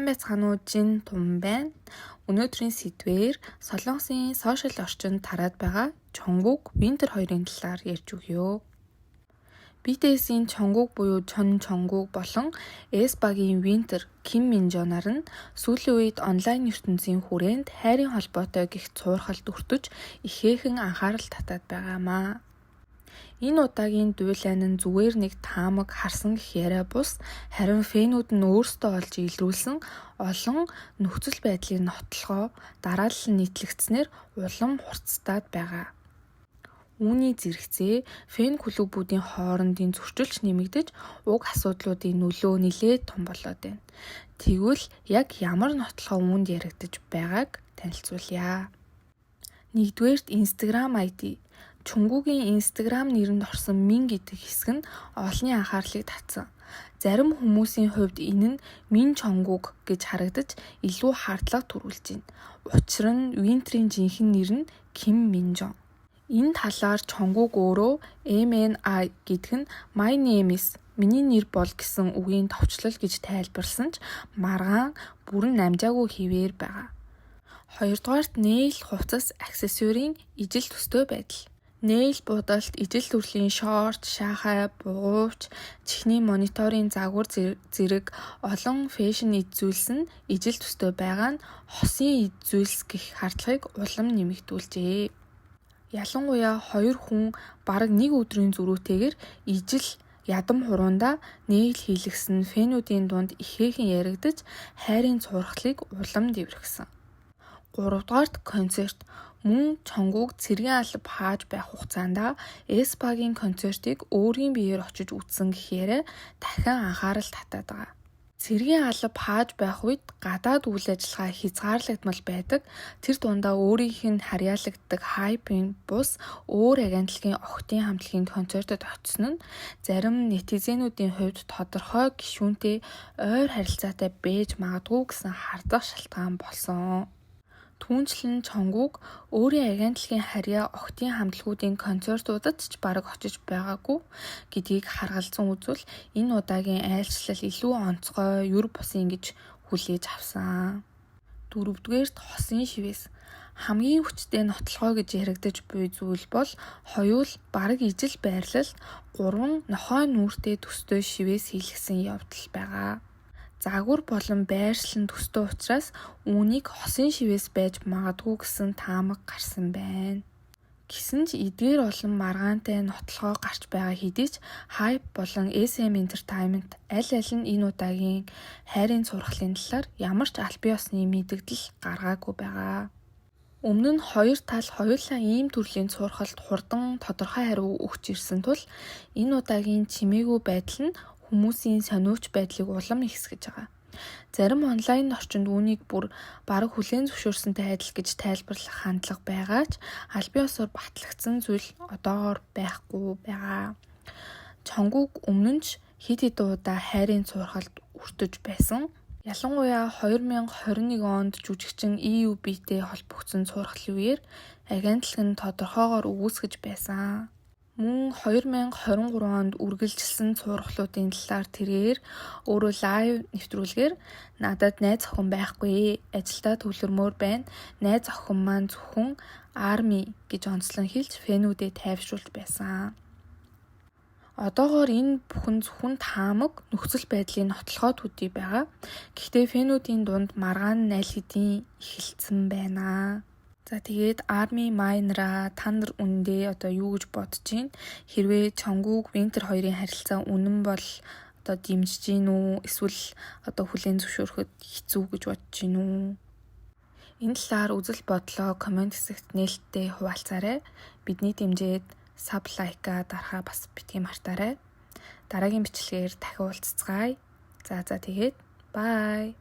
Сайн байцгаана уу, Жин Тун байна. Өнөөдрийн сэдвээр Солонгосын сошиал орчинд тараад байгаа Чонгук Винтер 2-ын талаар ярьж өгье. BTS-ийн Чонгук буюу Чон Чонгук болон S-багийн Винтер Ким Минжо нар нь сүүлийн үед онлайн ертөнцийн хүрээнд хайрын холбоотой гэх цуурхалд өртөж ихээхэн анхаарал татаад байгаамаа. Энэ удаагийн дуйлайн нь зүгээр нэг таамаг харсан гэх яриа бус, харин фэнүүд нь өөрсдөө олж илрүүлсэн олон нөхцөл байдлын нотлохоо дараалал нийтлэгдснээр улам хурцтаад байгаа. Үүний зэрэгцээ фэн клубүүдийн хоорондын зөрчилж нэмэгдэж уг асуудлуудын нөлөө нэлээд том болоод байна. Тэгвэл яг ямар нотлохоо үүнд яригдаж байгааг танилцуулъя. Нэгдүгээрт Instagram ID. Чонгугийн Instagram нэрэнд орсон Мин гэдэг хэсэг нь олонний анхаарлыг татсан. Зарим хүмүүсийн хувьд энэ нь Мин Чонгук гэж харагдаж илүү хардлага төрүүлж байна. Учир нь Винтерийн жинхэнэ нэр нь Ким Минжо. Энэ талаар Чонгук өөрөө MNI гэдэг нь My name is миний нэр бол гэсэн үгийн товчлол гэж тайлбарласан ч маргаан бүрэн намжаагүй хэвээр байгаа. Хоёрдугаарт нэйл хувцас аксессуурийн ижил төстэй байдал. Нэйл буудалт, ижил төрлийн шорт, шахай, бугуйч, чихний мониторын загвар зэрэг олон фэшн эд зүйлс нь ижил төстэй байгаа нь хосын эд зүйлс гэх хардлагыг улам нэмэгдүүлжээ. Ялангуяа хоёр хүн бараг нэг өдрийн зөрүүтэйгээр ижил ядам хуруунда нэйл хийлгсэн фэнүүдийн дунд ихээхэн яригдаж хайрын цурхлыг улам дэврэгсэн. Гуравдугаарт концерт. Мөн Чонгук цэргийн алба хааж байх хугацаанд S-багийн концертыг өөрийн биеэр очиж үзсэн гэхээр дахин анхаарал татаад байгаа. Цэргийн алба хааж байх үед гадаад үйл ажиллагаа хязгаарлагдмал байдаг. Тэр дундаа өөрийнх нь харьяалагддаг хайпын бус өөр агентлагийн охидын хамтлагийн концертод очсон нь зарим нетизенүүдийн хувьд тодорхой гишүүнтэй ойр харилцаатай байж магадгүй гэсэн хардах шалтгаан болсон. Түүнчлэн Чонгук өөрийн агентлагийн харьяа охидын хамтлагуудын концертуудад ч бараг очиж байгаагүй гэдгийг харгалзан үзвэл энэ удаагийн айлчлал илүү онцгой, юр бусын гэж хүлээж авсан. Дөрөвдүгээрт хосын шивээс. Хамгийн хүчтэй нотлохоо гэж яригдаж буй зүйл бол хоёул бараг ижил байрлалд 3 нохой нүүртэй төстэй шивээс хийлгсэн явдал байгаа. Загвар болон байршил нь төстэй учраас үүнийг хосын шивээс байж магадгүй гэсэн таамаг гарсан байна. Гэсэн ч эдгээр олон маргаантай нотлохоо гарч байгаа хэдий ч Hype болон SM Entertainment аль нь энэ удаагийн хайрын цурхлын талаар ямар ч аль бие усны мэдэгдэл гаргаагүй байгаа. Өмнө нь хоёр тал хоёулаа ийм төрлийн цурхалд хурдан тодорхой хариу өгч ирсэн тул энэ удаагийн чимээгүй байдал нь хүмүүсийн сониуч байдлыг улам ихсгэж байгаа. Зарим онлайн орчинд үүнийг бүр бараг хүлээн зөвшөөрсөнтэй адил гэж тайлбарлах хандлага байгаа ч аль бие усаар батлагдсан зүйл одоогоор байхгүй байгаа. Чонгук өмнө нь ч хэд хэдэн удаа хайрын цуурхалд өртөж байсан. Ялангуяа 2021 онд жүжигчин EUB-тэй холбогдсон цуурхлын үеэр агентлаг нь тодорхойгоор өгөөсгөж байсан. Мөн 2023 онд үргэлжилсэн цуурхлуудын талаар тэрээр өөрөө лайв нэвтрүүлгээр надад найз охин байхгүй, ажилдаа төвлөрмөр байна. Найз охин маань зөвхөн ARMY гэж онцлон хэлж фэнүүдэд тайвшруулж байсан. Одоогоор энэ бүхэн зөвхөн таамаг нөхцөл байдлын нотлохоо төдий байгаа. Гэхдээ фэнүүдийн дунд маргаан аль хэдийн эхэлсэн байна. За тэгээд ARMY майнера та нар үндэ одоо юу гэж бодож байна? Хэрвээ Чонгук Винтер 2-ын харилцаа үнэн бол одоо дэмжиж гин үү? Эсвэл одоо хүлээн зөвшөөрөхөд хэцүү гэж бодож гин үү? Энэ талаар үзэл бодлоо комент хэсэгт нээлттэй хуваалцаарай. Бидний дэмжиж саб лайка дарахаа бас битгий мартаарай. Дараагийн бичлэгээр дахин уулзцгаая. За тэгээд бай.